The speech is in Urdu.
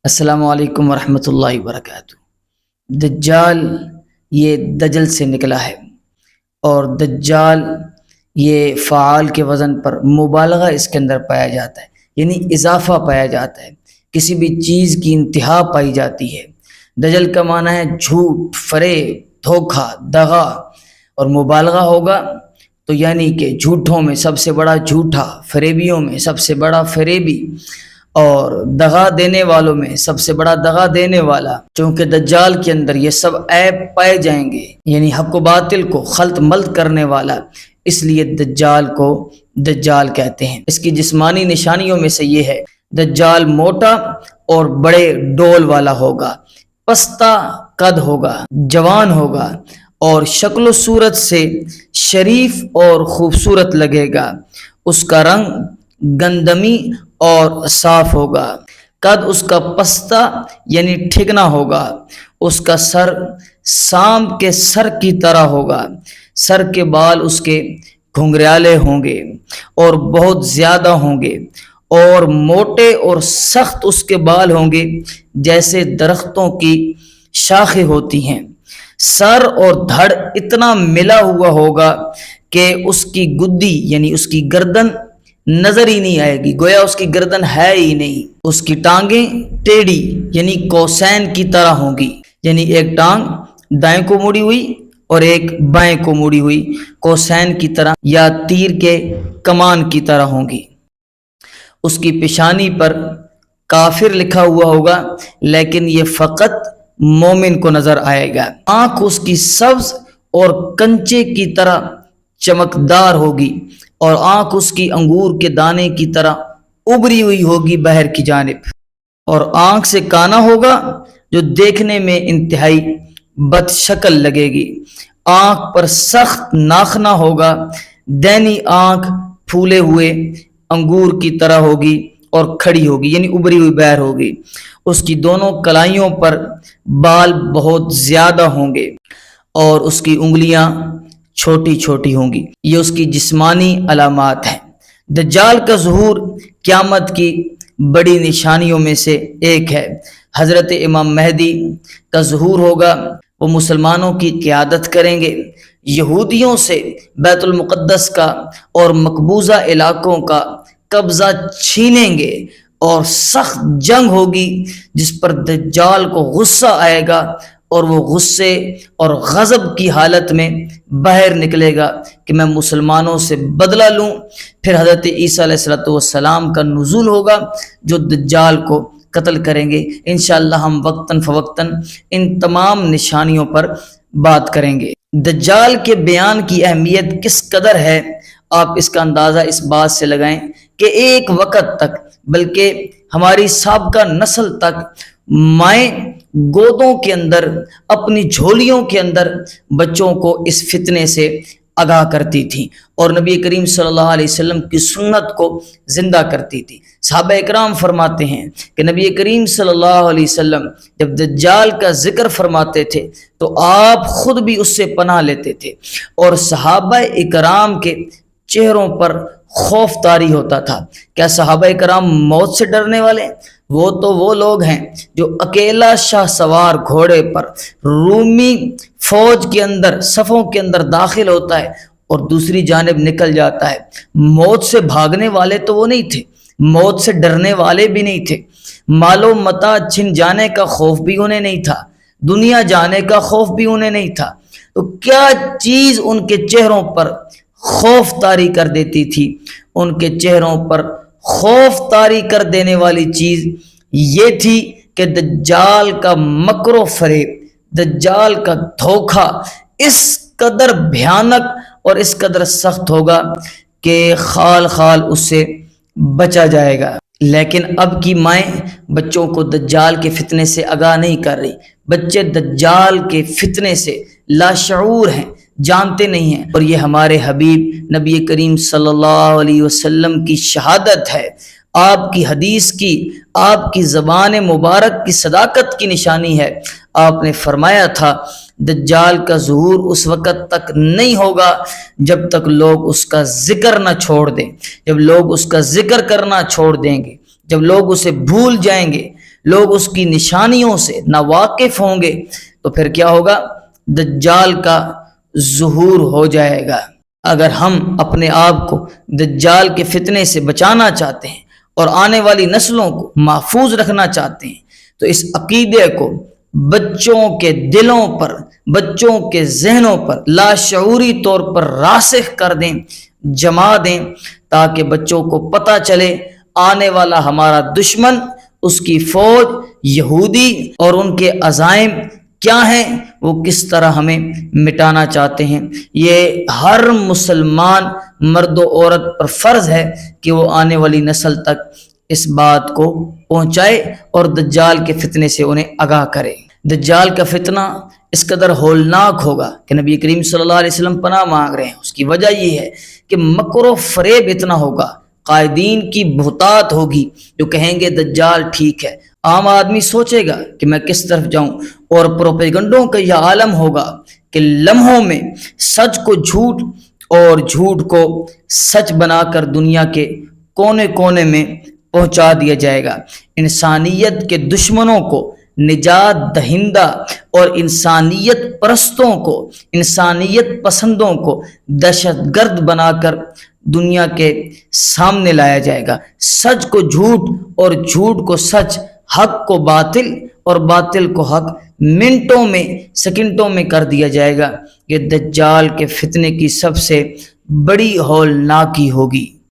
السلام علیکم ورحمۃ اللہ وبرکاتہ۔ دجال یہ دجل سے نکلا ہے، اور دجال یہ فعال کے وزن پر مبالغہ اس کے اندر پایا جاتا ہے، یعنی اضافہ پایا جاتا ہے، کسی بھی چیز کی انتہا پائی جاتی ہے۔ دجل کا معنی ہے جھوٹ، فریب، دھوکہ، دغا، اور مبالغہ ہوگا تو یعنی کہ جھوٹوں میں سب سے بڑا جھوٹا، فریبیوں میں سب سے بڑا فریبی، اور دغا دینے والوں میں سب سے بڑا دغا دینے والا۔ چونکہ دجال کے اندر یہ سب عیب پائے جائیں گے، یعنی حق و باطل کو خلط ملط کرنے والا، اس لیے دجال کو دجال کہتے ہیں۔ اس کی جسمانی نشانیوں میں سے یہ ہے، دجال موٹا اور بڑے ڈول والا ہوگا، پستہ قد ہوگا، جوان ہوگا، اور شکل و صورت سے شریف اور خوبصورت لگے گا۔ اس کا رنگ گندمی اور صاف ہوگا، قد اس کا پستہ یعنی ٹھگنا ہوگا، اس کا سر سام کے سر کی طرح ہوگا، سر کے بال اس کے گھنگریالے ہوں گے اور بہت زیادہ ہوں گے، اور موٹے اور سخت اس کے بال ہوں گے جیسے درختوں کی شاخیں ہوتی ہیں۔ سر اور دھڑ اتنا ملا ہوا ہوگا کہ اس کی گدی یعنی اس کی گردن نظر ہی نہیں آئے گی، گویا اس کی گردن ہے ہی نہیں۔ اس کی ٹانگیں ٹیڑھی یعنی کوسین کی طرح ہوں گی، یعنی ایک ٹانگ دائیں کو مڑی ہوئی اور ایک بائیں کو مڑی ہوئی، کوسین کی طرح یا تیر کے کمان کی طرح ہوں گی۔ اس کی پیشانی پر کافر لکھا ہوا ہوگا، لیکن یہ فقط مومن کو نظر آئے گا۔ آنکھ اس کی سبز اور کنچے کی طرح چمکدار ہوگی، اور آنکھ اس کی انگور کے دانے کی طرح ابری ہوئی ہوگی باہر کی جانب، اور آنکھ سے کانا ہوگا جو دیکھنے میں انتہائی بد شکل لگے گی۔ آنکھ پر سخت ناخنا ہوگا، دینی آنکھ پھولے ہوئے انگور کی طرح ہوگی اور کھڑی ہوگی، یعنی ابری ہوئی باہر ہوگی۔ اس کی دونوں کلائیوں پر بال بہت زیادہ ہوں گے، اور اس کی انگلیاں چھوٹی چھوٹی ہوں گی۔ یہ اس کی جسمانی علامات ہیں۔ دجال کا ظہور قیامت کی بڑی نشانیوں میں سے ایک ہے۔ حضرت امام مہدی کا ظہور ہوگا، وہ مسلمانوں کی قیادت کریں گے، یہودیوں سے بیت المقدس کا اور مقبوضہ علاقوں کا قبضہ چھینیں گے، اور سخت جنگ ہوگی جس پر دجال کو غصہ آئے گا، اور وہ غصے اور غضب کی حالت میں باہر نکلے گا کہ میں مسلمانوں سے بدلہ لوں۔ پھر حضرت عیسیٰ علیہ السلام کا نزول ہوگا جو دجال کو قتل کریں گے۔ انشاءاللہ ہم وقتاً فوقتاً ان تمام نشانیوں پر بات کریں گے۔ دجال کے بیان کی اہمیت کس قدر ہے، آپ اس کا اندازہ اس بات سے لگائیں کہ ایک وقت تک بلکہ ہماری سابقہ نسل تک مائیں گودوں کے اندر، اپنی جھولیوں کے اندر بچوں کو اس فتنے سے آگاہ کرتی تھی، اور نبی کریم صلی اللہ علیہ وسلم کی سنت کو زندہ کرتی تھی۔ صحابہ اکرام فرماتے ہیں کہ نبی کریم صلی اللہ علیہ وسلم جب دجال کا ذکر فرماتے تھے تو آپ خود بھی اس سے پناہ لیتے تھے، اور صحابہ اکرام کے چہروں پر خوف طاری ہوتا تھا۔ کیا صحابہ کرام موت سے ڈرنے والے ہیں؟ وہ تو وہ لوگ ہیں جو اکیلا شاہ سوار گھوڑے پر رومی فوج کے اندر صفوں کے اندر داخل ہوتا ہے اور دوسری جانب نکل جاتا ہے۔ موت سے بھاگنے والے تو وہ نہیں تھے، موت سے ڈرنے والے بھی نہیں تھے، مال و متاع چھن جانے کا خوف بھی انہیں نہیں تھا، دنیا جانے کا خوف بھی انہیں نہیں تھا۔ تو کیا چیز ان کے چہروں پر خوف طاری کر دیتی تھی؟ ان کے چہروں پر خوف طاری کر دینے والی چیز یہ تھی کہ دجال کا مکر و فریب، دجال کا دھوکہ اس قدر بھیانک اور اس قدر سخت ہوگا کہ خال خال اس سے بچا جائے گا۔ لیکن اب کی مائیں بچوں کو دجال کے فتنے سے آگاہ نہیں کر رہی۔ بچے دجال کے فتنے سے لاشعور ہیں، جانتے نہیں ہیں، اور یہ ہمارے حبیب نبی کریم صلی اللہ علیہ وسلم کی شہادت ہے، آپ کی حدیث کی، آپ کی زبان مبارک کی صداقت کی نشانی ہے۔ آپ نے فرمایا تھا دجال کا ظہور اس وقت تک نہیں ہوگا جب تک لوگ اس کا ذکر نہ چھوڑ دیں۔ جب لوگ اس کا ذکر کرنا چھوڑ دیں گے، جب لوگ اسے بھول جائیں گے، لوگ اس کی نشانیوں سے ناواقف ہوں گے تو پھر کیا ہوگا؟ دجال کا ظہور ہو جائے گا۔ اگر ہم اپنے آپ کو دجال کے فتنے سے بچانا چاہتے ہیں اور آنے والی نسلوں کو محفوظ رکھنا چاہتے ہیں تو اس عقیدے کو بچوں کے دلوں پر، بچوں کے ذہنوں پر لاشعوری طور پر راسخ کر دیں، جما دیں، تاکہ بچوں کو پتہ چلے آنے والا ہمارا دشمن، اس کی فوج، یہودی اور ان کے عزائم کیا ہیں، وہ کس طرح ہمیں مٹانا چاہتے ہیں۔ یہ ہر مسلمان مرد و عورت پر فرض ہے کہ وہ آنے والی نسل تک اس بات کو پہنچائے اور دجال کے فتنے سے انہیں آگاہ کرے۔ دجال کا فتنہ اس قدر ہولناک ہوگا کہ نبی کریم صلی اللہ علیہ وسلم پناہ مانگ رہے ہیں۔ اس کی وجہ یہ ہے کہ مکر و فریب اتنا ہوگا، قائدین کی بہتات ہوگی جو کہیں گے دجال ٹھیک ہے، عام آدمی سوچے گا کہ میں کس طرف جاؤں، اور پروپیگنڈوں کا یہ عالم ہوگا کہ لمحوں میں سچ کو جھوٹ اور جھوٹ کو سچ بنا کر دنیا کے کونے کونے میں پہنچا دیا جائے گا۔ انسانیت کے دشمنوں کو نجات دہندہ اور انسانیت پرستوں کو، انسانیت پسندوں کو دہشت گرد بنا کر دنیا کے سامنے لایا جائے گا۔ سچ کو جھوٹ اور جھوٹ کو سچ، حق کو باطل اور باطل کو حق منٹوں میں، سیکنڈوں میں کر دیا جائے گا۔ یہ دجال کے فتنے کی سب سے بڑی ہولناکی ہوگی۔